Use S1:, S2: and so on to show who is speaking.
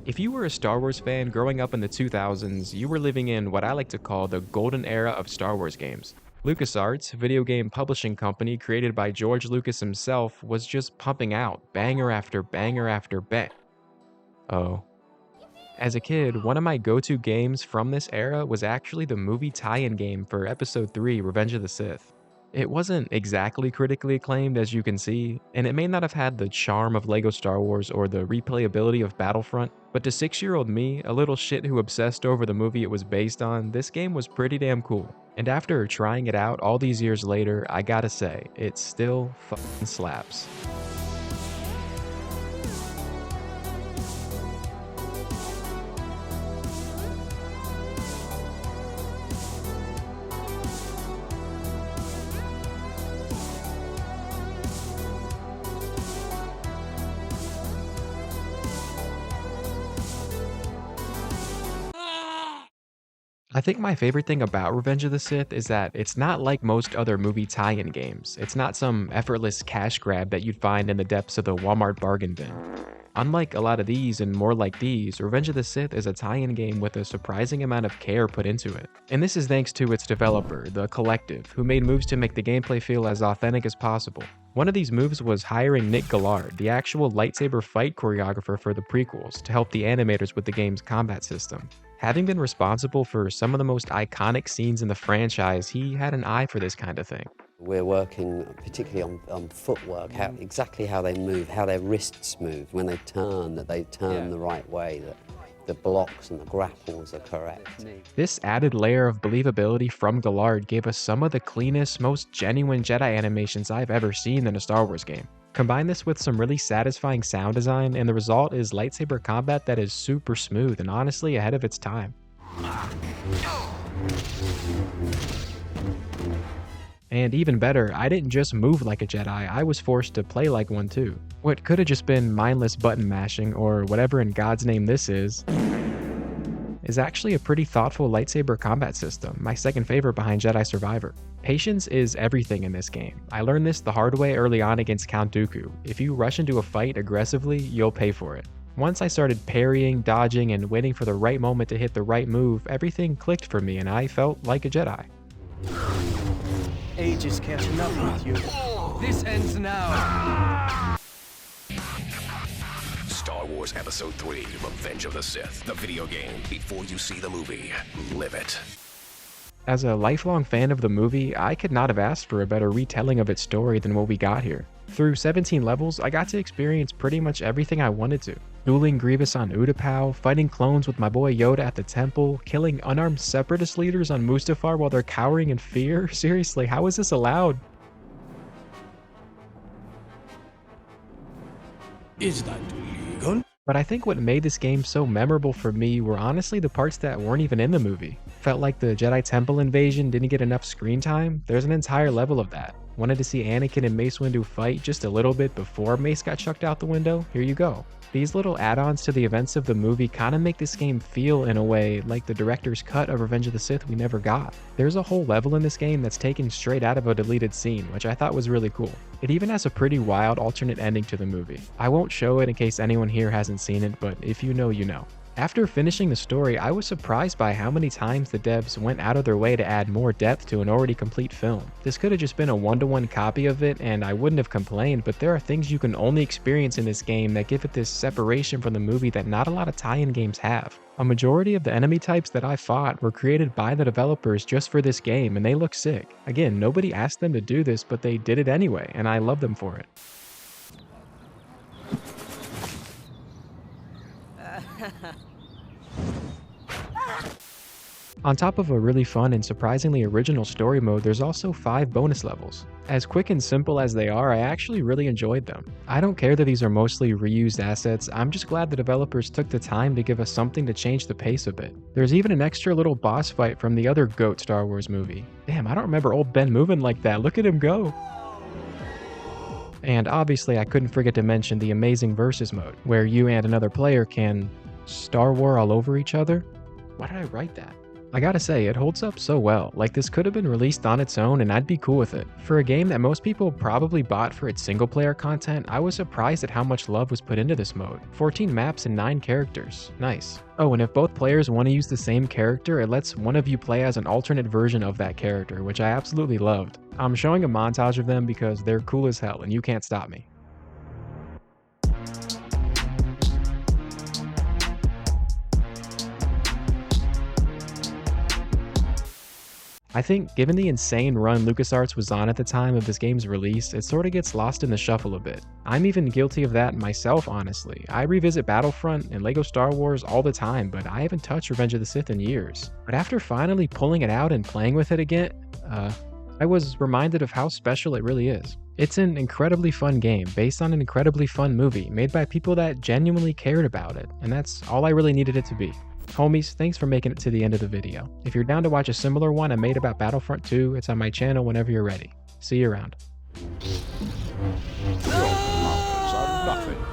S1: If you were a Star Wars fan growing up in the 2000s, you were living in what I like to call the golden era of Star Wars games. LucasArts, video game publishing company created by George Lucas himself, was just pumping out banger after banger after bang. Oh. As a kid, one of my go-to games from this era was actually the movie tie-in game for Episode 3, Revenge of the Sith. It wasn't exactly critically acclaimed, as you can see, and it may not have had the charm of LEGO Star Wars or the replayability of Battlefront, but to 6-year-old me, a little shit who obsessed over the movie it was based on, this game was pretty damn cool. And after trying it out all these years later, I gotta say, it still fucking slaps. I think my favorite thing about Revenge of the Sith is that it's not like most other movie tie-in games. It's not some effortless cash grab that you'd find in the depths of the Walmart bargain bin. Unlike a lot of these and more like these, Revenge of the Sith is a tie-in game with a surprising amount of care put into it. And this is thanks to its developer, The Collective, who made moves to make the gameplay feel as authentic as possible. One of these moves was hiring Nick Gillard, the actual lightsaber fight choreographer for the prequels, to help the animators with the game's combat system. Having been responsible for some of the most iconic scenes in the franchise, he had an eye for this kind of thing.
S2: We're working particularly on footwork, exactly how they move, how their wrists move, when they turn, that they turn the right way, that the blocks and the grapples are correct.
S1: This added layer of believability from Gillard gave us some of the cleanest, most genuine Jedi animations I've ever seen in a Star Wars game. Combine this with some really satisfying sound design, and the result is lightsaber combat that is super smooth and honestly ahead of its time. And even better, I didn't just move like a Jedi, I was forced to play like one too. What could have just been mindless button mashing, or whatever in God's name this is actually a pretty thoughtful lightsaber combat system, my second favorite behind Jedi Survivor. Patience is everything in this game. I learned this the hard way early on against Count Dooku. If you rush into a fight aggressively, you'll pay for it. Once I started parrying, dodging, and waiting for the right moment to hit the right move, everything clicked for me and I felt like a Jedi.
S3: Age is catching up with you. This ends now.
S4: Star Wars Episode 3, Revenge of the Sith, the video game. Before you see the movie, live it.
S1: As a lifelong fan of the movie, I could not have asked for a better retelling of its story than what we got here. Through 17 levels, I got to experience pretty much everything I wanted to. Dueling Grievous on Utapau, fighting clones with my boy Yoda at the temple, killing unarmed separatist leaders on Mustafar while they're cowering in fear? Seriously, how is this allowed?
S3: Is that legal?
S1: But I think what made this game so memorable for me were honestly the parts that weren't even in the movie. Felt like the Jedi Temple invasion didn't get enough screen time. There's an entire level of that. Wanted to see Anakin and Mace Windu fight just a little bit before Mace got chucked out the window? Here you go. These little add-ons to the events of the movie kind of make this game feel, in a way, like the director's cut of Revenge of the Sith we never got. There's a whole level in this game that's taken straight out of a deleted scene, which I thought was really cool. It even has a pretty wild alternate ending to the movie. I won't show it in case anyone here hasn't seen it, but if you know, you know. After finishing the story, I was surprised by how many times the devs went out of their way to add more depth to an already complete film. This could have just been a one-to-one copy of it and I wouldn't have complained, but there are things you can only experience in this game that give it this separation from the movie that not a lot of tie-in games have. A majority of the enemy types that I fought were created by the developers just for this game, and they look sick. Again, nobody asked them to do this, but they did it anyway, and I love them for it. On top of a really fun and surprisingly original story mode, there's also 5 bonus levels. As quick and simple as they are, I actually really enjoyed them. I don't care that these are mostly reused assets, I'm just glad the developers took the time to give us something to change the pace a bit. There's even an extra little boss fight from the other GOAT Star Wars movie. Damn, I don't remember old Ben moving like that, look at him go! And obviously I couldn't forget to mention the amazing versus mode, where you and another player can Star War all over each other? Why did I write that? I gotta say, it holds up so well. Like, this could have been released on its own and I'd be cool with it. For a game that most people probably bought for its single player content, I was surprised at how much love was put into this mode. 14 maps and 9 characters. Nice. Oh, and if both players want to use the same character, it lets one of you play as an alternate version of that character, which I absolutely loved. I'm showing a montage of them because they're cool as hell and you can't stop me. I think, given the insane run LucasArts was on at the time of this game's release, it sorta gets lost in the shuffle a bit. I'm even guilty of that myself, honestly. I revisit Battlefront and LEGO Star Wars all the time, but I haven't touched Revenge of the Sith in years. But after finally pulling it out and playing with it again, I was reminded of how special it really is. It's an incredibly fun game, based on an incredibly fun movie, made by people that genuinely cared about it, and that's all I really needed it to be. Homies, thanks for making it to the end of the video. If you're down to watch a similar one I made about Battlefront 2, it's on my channel whenever you're ready. See you around.
S4: Your markers are nothing.